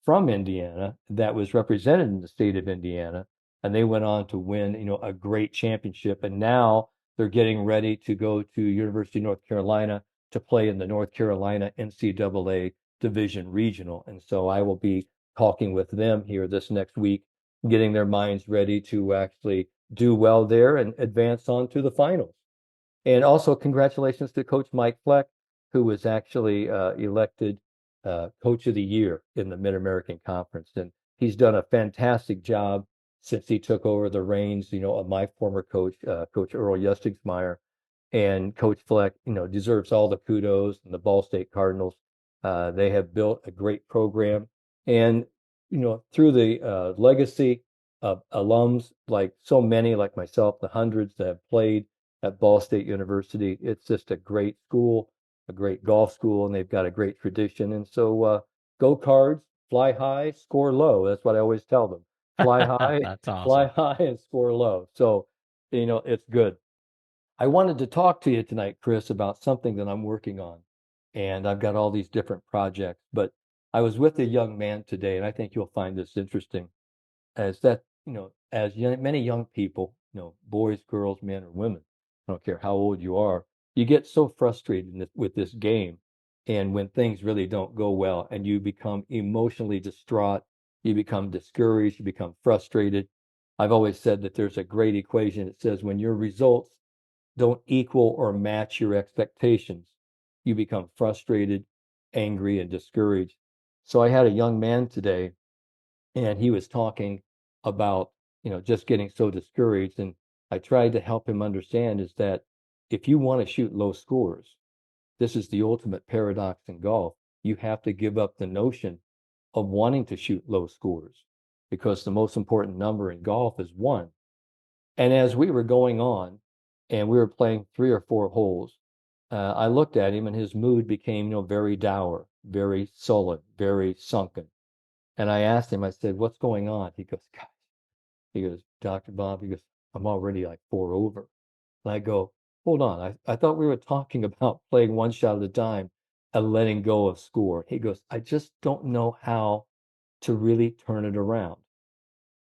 from Indiana that was represented in the state of Indiana. And they went on to win, a great championship. And now they're getting ready to go to University of North Carolina to play in the North Carolina NCAA Division Regional. And so I will be talking with them here this next week, getting their minds ready to actually do well there and advance on to the finals. And also congratulations to Coach Mike Fleck, who was actually elected Coach of the Year in the Mid-American Conference. And he's done a fantastic job since he took over the reins, of my former coach, Coach Earl Justingsmeyer. And Coach Fleck, deserves all the kudos. And the Ball State Cardinals, they have built a great program. And, through the legacy of alums, like so many, like myself, the hundreds that have played at Ball State University, it's just a great school, a great golf school, and they've got a great tradition. And so go Cards, fly high, score low. That's what I always tell them. Fly high, That's awesome. fly high, and score low. So, it's good. I wanted to talk to you tonight, Chris, about something that I'm working on. And I've got all these different projects, but I was with a young man today, and I think you'll find this interesting, as that, as many young people, boys, girls, men, or women, I don't care how old you are, you get so frustrated with this game. And when things really don't go well and you become emotionally distraught, you become discouraged, you become frustrated. I've always said that there's a great equation that says when your results don't equal or match your expectations, you become frustrated, angry, and discouraged. So I had a young man today, and he was talking about, just getting so discouraged. And I tried to help him understand is that if you want to shoot low scores, this is the ultimate paradox in golf. You have to give up the notion of wanting to shoot low scores, because the most important number in golf is 1. And as we were going on and we were playing 3 or 4 holes, I looked at him and his mood became, very dour, very sullen, very sunken. And I asked him, I said, what's going on? He goes, gosh, Dr. Bob, I'm already like 4 over. And I go, hold on. I thought we were talking about playing one shot at a time and letting go of score. He goes, I just don't know how to really turn it around.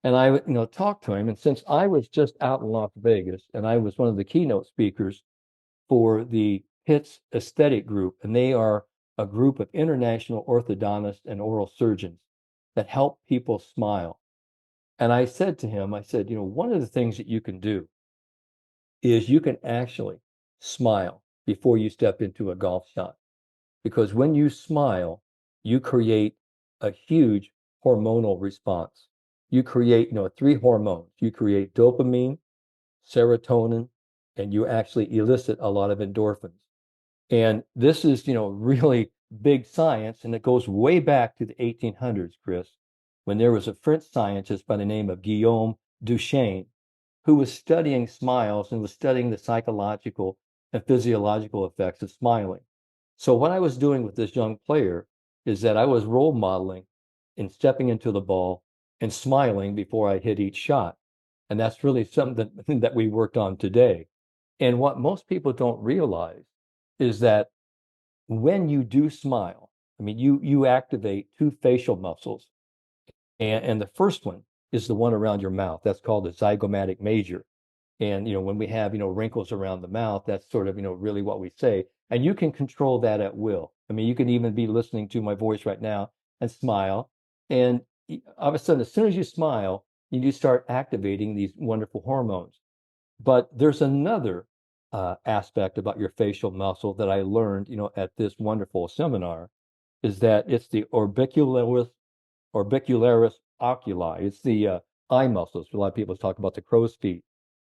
And I, talked to him. And since I was just out in Las Vegas and I was one of the keynote speakers for the HITS Aesthetic Group, and they are a group of international orthodontists and oral surgeons that help people smile. And I said to him, one of the things that you can do is you can actually smile before you step into a golf shot. Because when you smile, you create a huge hormonal response. You create, 3 hormones. You create dopamine, serotonin, and you actually elicit a lot of endorphins. And this is, really big science, and it goes way back to the 1800s, Chris, when there was a French scientist by the name of Guillaume Duchenne, who was studying smiles and was studying the psychological and physiological effects of smiling. So what I was doing with this young player is that I was role modeling in stepping into the ball and smiling before I hit each shot. And that's really something that we worked on today. And what most people don't realize is that when you do smile, I mean, you activate two facial muscles. And the first one is the one around your mouth. That's called the zygomatic major. And, when we have, wrinkles around the mouth, that's sort of, really what we say. And you can control that at will. I mean, you can even be listening to my voice right now and smile. And all of a sudden, as soon as you smile, you start activating these wonderful hormones. But there's another aspect about your facial muscle that I learned, at this wonderful seminar, is that it's the orbicularis oculi. It's the eye muscles. A lot of people talk about the crow's feet.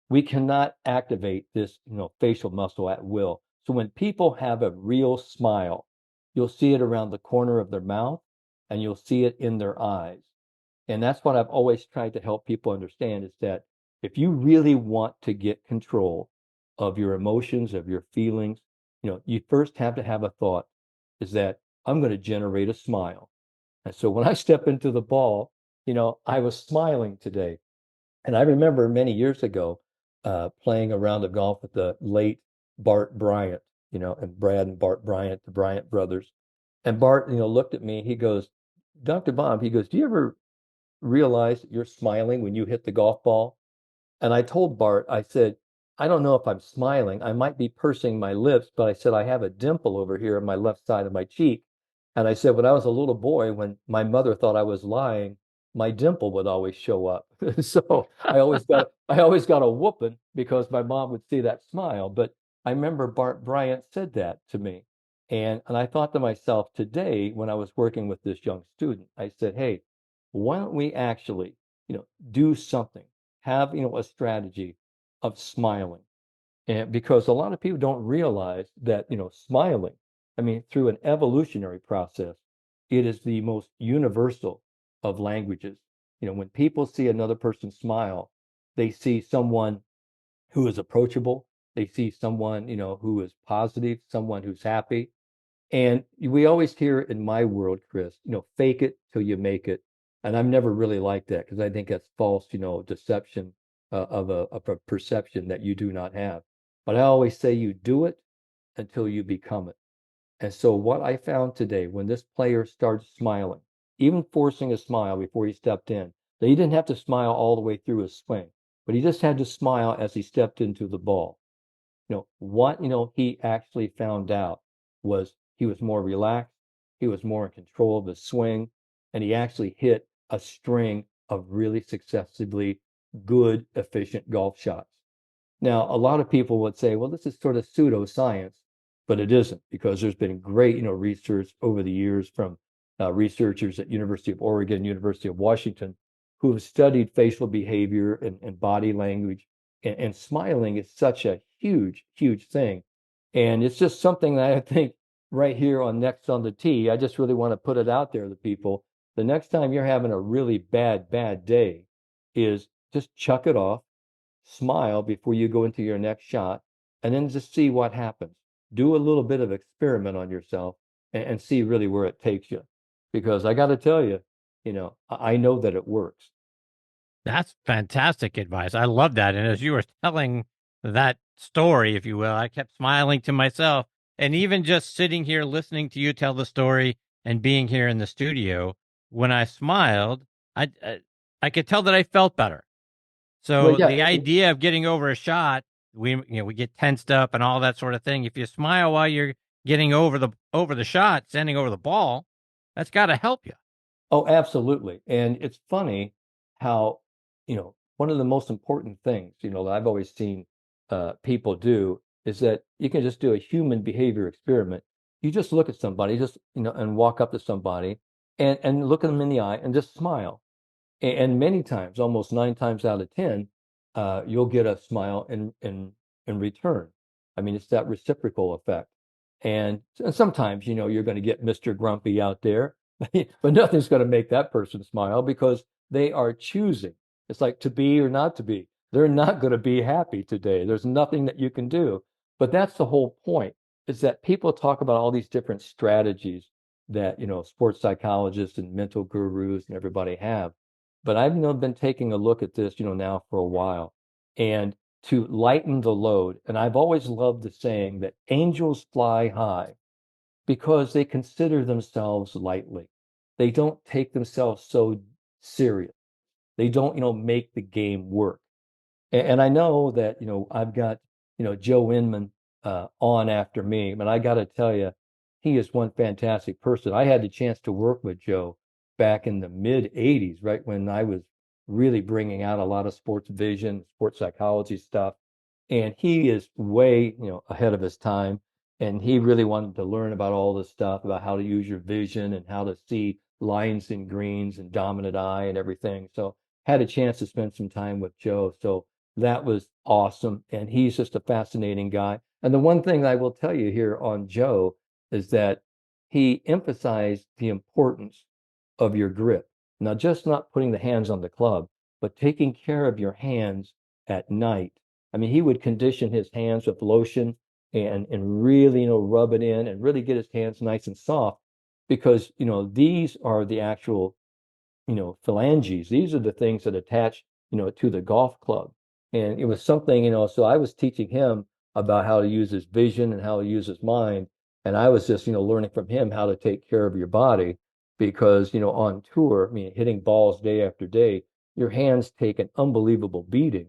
We cannot activate this, facial muscle at will. So when people have a real smile, you'll see it around the corner of their mouth and you'll see it in their eyes. And that's what I've always tried to help people understand is that if you really want to get control of your emotions, of your feelings, you first have to have a thought is that I'm going to generate a smile. And so when I step into the ball, I was smiling today. And I remember many years ago playing a round of golf with the late Bart Bryant, and Brad and Bart Bryant, the Bryant brothers. And Bart, looked at me. He goes, Dr. Bob, he goes, do you ever realize that you're smiling when you hit the golf ball? And I told Bart, I said, I don't know if I'm smiling. I might be pursing my lips, but I said, I have a dimple over here on my left side of my cheek. And I said, when I was a little boy, when my mother thought I was lying, my dimple would always show up. So I always got a whooping because my mom would see that smile. But I remember Bart Bryant said that to me. And I thought to myself today, when I was working with this young student, I said, hey, why don't we actually, do something, have, a strategy of smiling. And because a lot of people don't realize that, smiling, I mean, through an evolutionary process, it is the most universal of languages. When people see another person smile, they see someone who is approachable. They see someone, who is positive, someone who's happy. And we always hear in my world, Chris, fake it till you make it. And I've never really liked that because I think that's false, deception of a perception that you do not have. But I always say you do it until you become it. And so what I found today, when this player started smiling, even forcing a smile before he stepped in, that he didn't have to smile all the way through his swing, but he just had to smile as he stepped into the ball. What, he actually found out was he was more relaxed, he was more in control of his swing, and he actually hit a string of really successively good, efficient golf shots. Now, a lot of people would say, well, this is sort of pseudoscience, but it isn't because there's been great, research over the years from researchers at University of Oregon, University of Washington, who have studied facial behavior and body language. And smiling is such a huge, huge thing. And it's just something that I think right here on Next on the Tee, I just really want to put it out there to people. The next time you're having a really bad day is just chuck it off, smile before you go into your next shot, and then just see what happens. Do a little bit of experiment on yourself and see really where it takes you. Because I got to tell you, I know that it works. That's fantastic advice. I love that. And as you were telling that story, if you will, I kept smiling to myself. And even just sitting here listening to you tell the story and being here in the studio, when I smiled, I could tell that I felt better. So Well, yeah, the idea of getting over a shot, we get tensed up and all that sort of thing. If you smile while you're getting over the shot, standing over the ball, that's got to help you. Oh, absolutely. And it's funny how, one of the most important things, that I've always seen people do is that you can just do a human behavior experiment. You just look at somebody, and walk up to somebody and look at them in the eye and just smile. And many times, almost 9 times out of 10, you'll get a smile in return. I mean, it's that reciprocal effect. And sometimes, you're going to get Mr. Grumpy out there, but nothing's going to make that person smile because they are choosing. It's like to be or not to be. They're not going to be happy today. There's nothing that you can do. But that's the whole point, is that people talk about all these different strategies that, sports psychologists and mental gurus and everybody have. But I've been taking a look at this, now for a while. And to lighten the load, and I've always loved the saying that angels fly high because they consider themselves lightly. They don't take themselves so serious. They don't, make the game work. And I know that, I've got, Joe Inman on after me, but I got to tell you, he is one fantastic person. I had the chance to work with Joe back in the mid 80s, right when I was really bringing out a lot of sports vision, sports psychology stuff. And he is way, ahead of his time. And he really wanted to learn about all this stuff, about how to use your vision and how to see lines and greens and dominant eye and everything. So had a chance to spend some time with Joe. So that was awesome. And he's just a fascinating guy. And the one thing I will tell you here on Joe is that he emphasized the importance of your grip. Now, just not putting the hands on the club, but taking care of your hands at night. I mean, he would condition his hands with lotion and really, rub it in and really get his hands nice and soft because, these are the actual, phalanges. These are the things that attach, to the golf club. And it was something, so I was teaching him about how to use his vision and how to use his mind. And I was just, learning from him how to take care of your body because, on tour, I mean, hitting balls day after day, your hands take an unbelievable beating.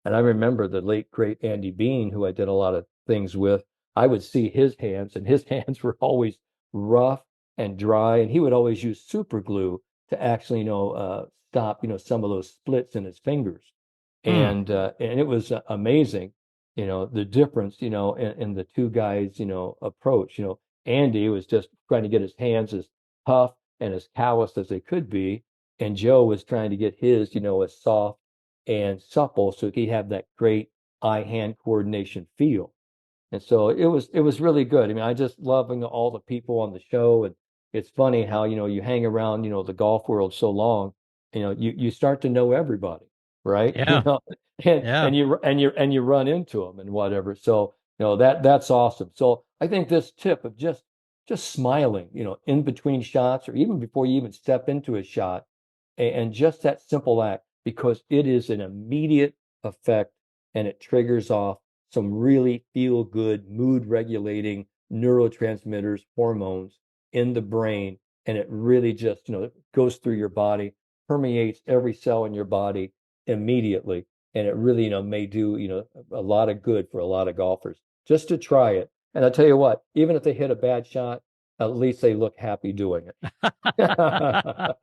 And I remember the late, great Andy Bean, who I did a lot of things with. I would see his hands, and his hands were always rough and dry. And he would always use super glue to actually, stop, some of those splits in his fingers. And it was amazing, the difference, in the two guys, approach. Andy was just trying to get his hands as tough and as calloused as they could be, and Joe was trying to get his, as soft and supple so he had that great eye-hand coordination feel. And so it was really good. I mean, I just loving all the people on the show, and it's funny how, you hang around, the golf world so long, you start to know everybody, right? Yeah. And you run into them and whatever. So, that's awesome. So I think this tip of just smiling, in between shots or even before you even step into a shot, and just that simple act, because it is an immediate effect and it triggers off some really feel good, mood regulating neurotransmitters, hormones in the brain. And it really just, goes through your body, permeates every cell in your body immediately. And it really, may do, a lot of good for a lot of golfers just to try it. And I'll tell you what, even if they hit a bad shot, at least they look happy doing it. Yeah.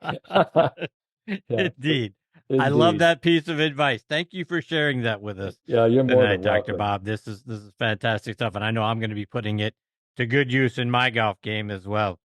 Indeed. I love that piece of advice. Thank you for sharing that with us. Yeah, you're more than tonight, Dr. welcome. Bob. This is fantastic stuff, and I know I'm going to be putting it to good use in my golf game as well.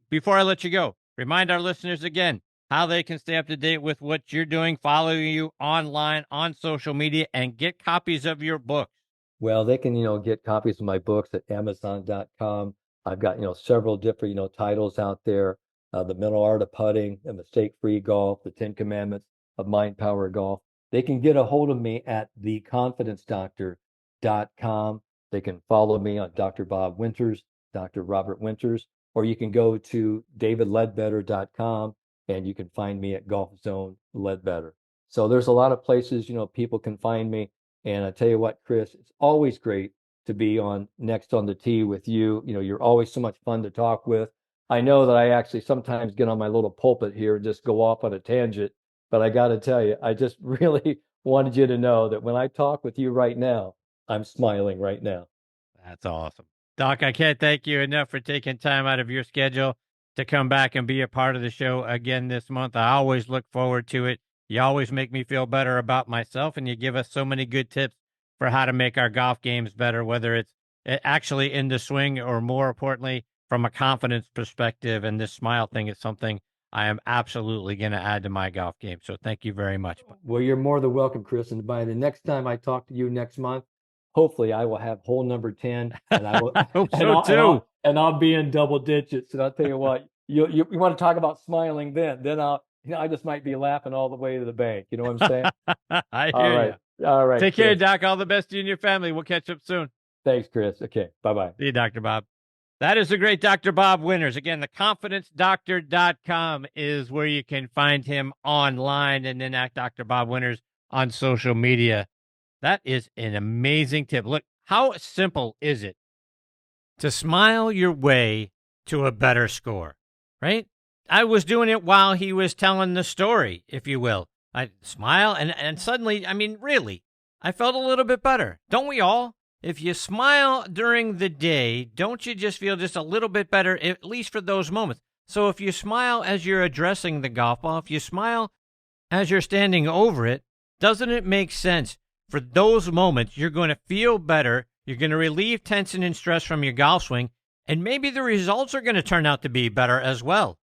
Before I let you go, remind our listeners again how they can stay up to date with what you're doing, follow you online on social media, and get copies of your books. Well, they can, get copies of my books at Amazon.com. I've got, several different, titles out there. The Mental Art of Putting, The Mistake-Free Golf, The 10 Commandments of Mind Power Golf. They can get a hold of me at theconfidencedoctor.com. They can follow me on Dr. Bob Winters, Dr. Robert Winters, or you can go to davidledbetter.com and you can find me at Golf Zone Ledbetter. So there's a lot of places, people can find me. And I tell you what, Chris, it's always great to be on Next on the Tee with you. You're always so much fun to talk with. I know that I actually sometimes get on my little pulpit here and just go off on a tangent, but I got to tell you, I just really wanted you to know that when I talk with you right now, I'm smiling right now. That's awesome. Doc, I can't thank you enough for taking time out of your schedule to come back and be a part of the show again this month. I always look forward to it. You always make me feel better about myself, and you give us so many good tips for how to make our golf games better, whether it's actually in the swing or, more importantly, from a confidence perspective. And this smile thing is something I am absolutely going to add to my golf game. So thank you very much. Well, you're more than welcome, Chris. And by the next time I talk to you next month, hopefully I will have hole number 10, and I will I hope so too. And I'll be in double digits. And I'll tell you what, you want to talk about smiling then I just might be laughing all the way to the bank. You know what I'm saying? I hear you. All right. Take care, Doc. All the best to you and your family. We'll catch up soon. Thanks, Chris. Okay, bye-bye. See you, Dr. Bob. That is the great Dr. Bob Winters. Again, theconfidencedoctor.com is where you can find him online, and then at Dr. Bob Winters on social media. That is an amazing tip. Look, how simple is it to smile your way to a better score, right? I was doing it while he was telling the story, if you will. I smile, and suddenly, I mean, really, I felt a little bit better. Don't we all? If you smile during the day, don't you just feel just a little bit better, at least for those moments? So if you smile as you're addressing the golf ball, if you smile as you're standing over it, doesn't it make sense? For those moments, you're going to feel better. You're going to relieve tension and stress from your golf swing, and maybe the results are going to turn out to be better as well.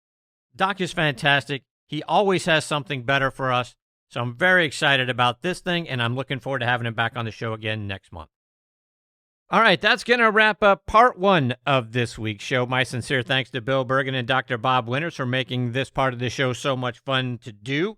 Doc is fantastic. He always has something better for us. So I'm very excited about this thing, and I'm looking forward to having him back on the show again next month. All right, that's going to wrap up part one of this week's show. My sincere thanks to Bill Bergin and Dr. Bob Winters for making this part of the show so much fun to do.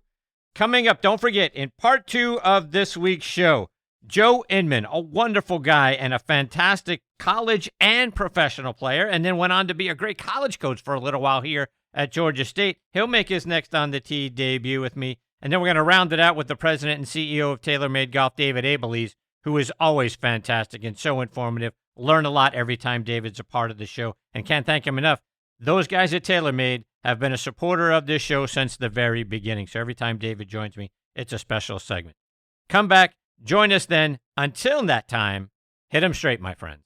Coming up, don't forget, in part two of this week's show, Joe Inman, a wonderful guy and a fantastic college and professional player, and then went on to be a great college coach for a little while here at Georgia State. He'll make his next On the Tee debut with me, and then we're going to round it out with the president and CEO of TaylorMade Golf, David Abelies, who is always fantastic and so informative. Learn a lot every time David's a part of the show, and can't thank him enough. Those guys at TaylorMade have been a supporter of this show since the very beginning, so every time David joins me, it's a special segment. Come back, join us then. Until that time, hit 'em straight, my friends.